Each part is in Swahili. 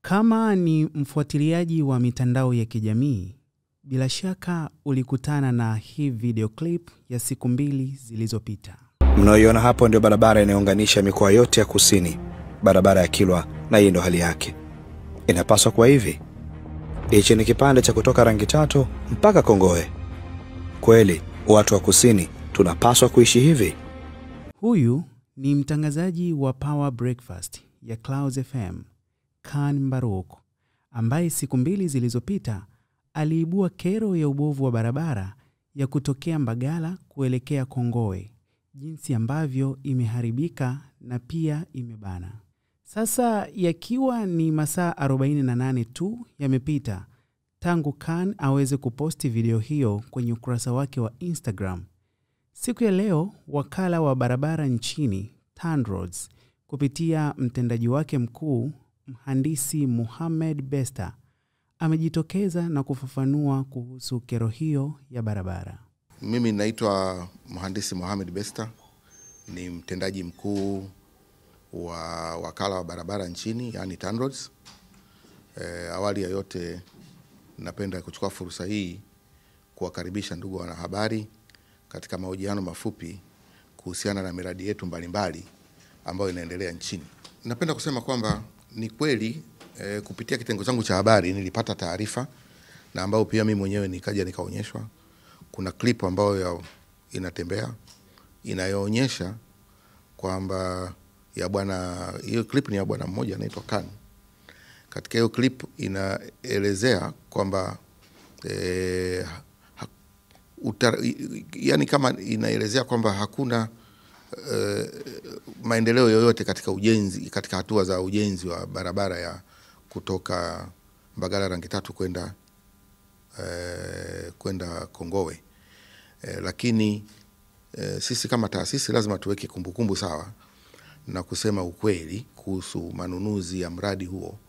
Kama ni mfuatiliaji wa mitandao ya kijamii, bila shaka ulikutana na hii video clip ya siku 2 zilizopita. Mnaoiona hapo ndio barabara inayounganisha mikoa yote ya kusini, barabara ya Kilwa, na hii ndio hali yake. Inapaswa kuwa hivi. Hichi ni kipande cha kutoka Rangitatu mpaka Kongowe. Kweli, watu wa kusini tunapaswa kuishi hivi? Huyu ni mtangazaji wa Power Breakfast ya Clouds FM, Khan Mbaruku, ambaye siku 2 zilizopita aliibua kero ya ubovu wa barabara ya kutokea Mbagala kuelekea Kongowe, jinsi ambavyo imeharibika na pia imebana. Sasa yakiwa ni masaa 48 tu yamepita tangu Khan aweze kuposti video hiyo kwenye ukurasa wake wa Instagram. Siku ya leo, wakala wa barabara nchini, TANROADS, kupitia mtendaji wake mkuu, mhandisi Mohamed Besta, amejitokeza na kufafanua kuhusu kero hiyo ya barabara. Mimi naitwa mhandisi Mohamed Besta, ni mtendaji mkuu wa wakala wa barabara nchini, yani TANROADS. Awali ya yote napenda kuchukua fursa hii kuwakaribisha ndugu wanahabari katika mahojiano mafupi kuhusiana na miradi yetu mbalimbali ambayo inaendelea nchini. Napenda kusema kwamba ni kweli kupitia kitengo changu cha habari nilipata taarifa, na ambayo pia mimi mwenyewe nikaja nikaonyeshwa. Kuna clip ambayo inatembea inayoonyesha kwamba hiyo clip ni ya bwana mmoja anaitwa Khan. Katika hiyo clip inaelezea kwamba yani kama inaelezea kwamba hakuna maendeleo yoyote katika ujenzi, katika hatua za ujenzi wa barabara ya kutoka Mbagala Rangitatu kwenda Kongowe. Lakini sisi kama taasisi lazima tuweke kumbukumbu sawa na kusema ukweli kuhusu manunuzi ya mradi huo.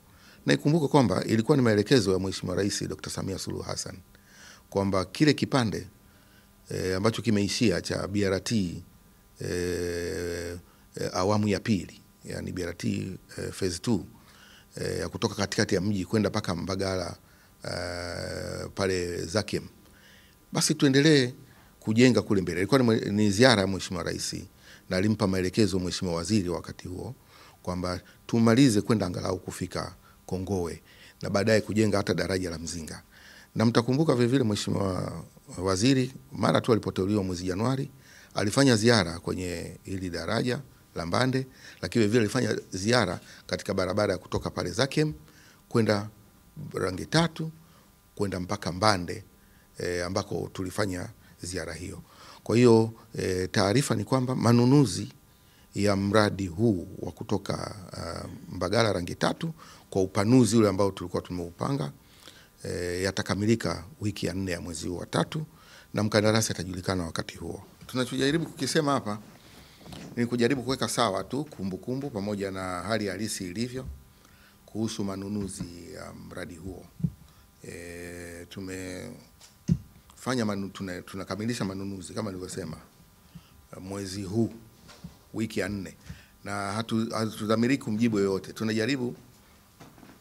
Na ikumbuke kwamba ilikuwa ni maelekezo ya Mheshimiwa Rais Dr. Samia Suluhu Hassan kwamba kile kipande ambacho kimeishia cha BRT awamu ya pili, yani BRT phase 2, ya kutoka katikati ya mji kwenda paka Mbagala pale Zakem, basi tuendelee kujenga kule mbele. Ilikuwa ni ziara ya Mheshimiwa Rais, na alimpa maelekezo Mheshimiwa Waziri wakati huo kwamba tumalize kwenda angalau kufika Kongowe na baadaye kujenga hata daraja la Mzinga. Na mtakumbuka vile vile Mheshimiwa Waziri mara tu alipoteuliwa mwezi Januari alifanya ziara kwenye hili daraja la Mbande, lakini vile alifanya ziara katika barabara ya kutoka pale Zakem kwenda Rangitatu kwenda mpaka Mbande, ambako tulifanya ziara hiyo. Kwa hiyo taarifa ni kwamba manunuzi ya mradi huu wa kutoka Mbagala Rangitatu kwa upanuzi ule ambao tulikuwa tumeupanga yatakamilika wiki ya 4 ya mwezi wa 3, na mkandarasi atajulikana wakati huo. Tunachojaribu kukisema hapa ni kujaribu kuweka sawa tu kumbukumbu pamoja na hali halisi ilivyo kuhusu manunuzi ya mradi huo. Tunakamilisha manunuzi kama nilivyosema mwezi huu wiki ya 4, na hatudhamiri kumjibu yoyote. Tunajaribu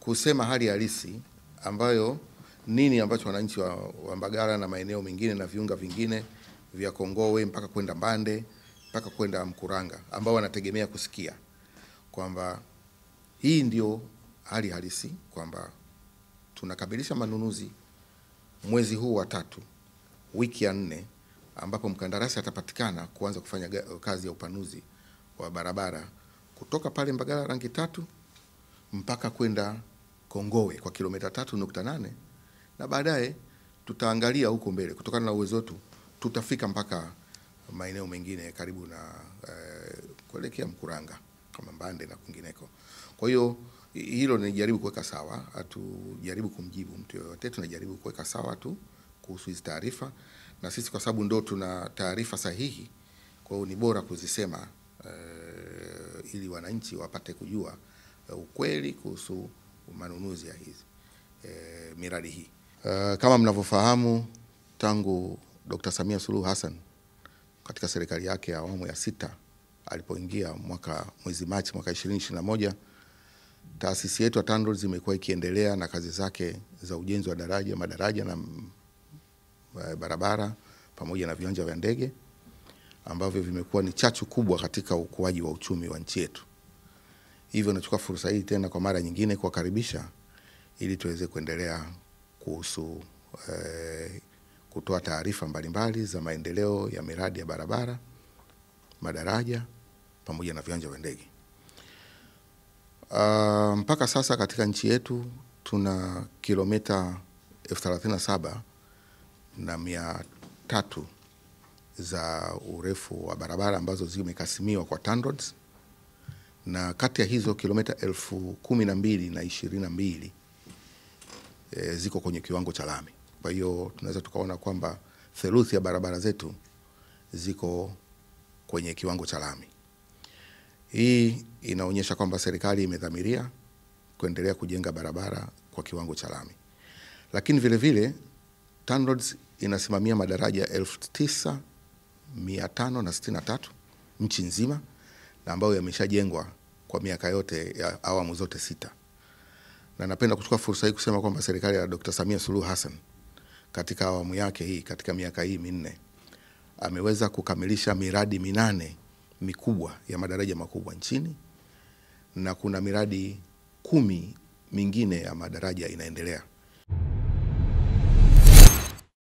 kusema hali halisi ambayo nini ambacho wananchi wa Mbagala na maeneo mengine na viunga vingine vya Kongowe mpaka kwenda Mbande mpaka kwenda Mkuranga ambao wanategemea kusikia kwamba hii ndio hali halisi, kwamba tunakamilisha manunuzi mwezi huu wa 3 wiki ya 4, ambapo mkandarasi atapatikana kuanza kufanya kazi ya upanuzi wa barabara kutoka pale Mbagala Rangitatu mpaka kwenda Kongowe kwa kilomita 3.8, na baadaye tutaangalia huko mbele kutokana na uwezo wetu tutafika mpaka maeneo mengine karibu na kuelekea Mkuranga kama Mbande na kwingineko. Kwa hiyo hilo tunajaribu kuweka sawa, hatujaribu kumjibu mtu yoyote, tunajaribu kuweka sawa tu kuhusu hizo taarifa, na sisi kwa sababu ndio tuna taarifa sahihi, kwa hiyo ni bora kuzisema ili wananchi wapate kujua ukweli kuhusu manunuzi ya hizi miradi hii. Kama mnavyofahamu, tangu Dr. Samia Suluhu Hassan katika serikali yake ya awamu ya 6 alipoingia mwezi Machi mwaka 2021, taasisi yetu ya TANROADS imekuwa ikiendelea na kazi zake za ujenzi wa madaraja na barabara pamoja na viwanja vya ndege ambavyo vimekuwa ni chachu kubwa katika ukuaji wa uchumi wa nchi yetu. Hivyo nachukua fursa hii tena kwa mara nyingine kuwakaribisha ili tuweze kuendelea kuhusu kutoa taarifa mbalimbali za maendeleo ya miradi ya barabara, madaraja pamoja na viwanja vya ndege. Mpaka sasa katika nchi yetu tuna kilomita 37,300 za urefu wa barabara ambazo zimekasimiwa kwa TANROADS, na kati ya hizo kilomita 12,022 ziko kwenye kiwango cha lami. Kwa hiyo tunaweza tukaona kwamba theluthi ya barabara zetu ziko kwenye kiwango cha lami. Hii inaonyesha kwamba serikali imedhamiria kuendelea kujenga barabara kwa kiwango cha lami. Lakini vile vile TANROADS inasimamia madaraja 9,563 nchi nzima, na ambayo yameshajengwa kwa miaka yote ya awamu zote 6. Na napenda kuchukua fursa hii kusema kwamba serikali ya Dr. Samia Suluhu Hassan katika awamu yake hii, katika miaka hii minne, ameweza kukamilisha miradi 8 mikubwa ya madaraja makubwa nchini, na kuna miradi 10 mingine ya madaraja inaendelea.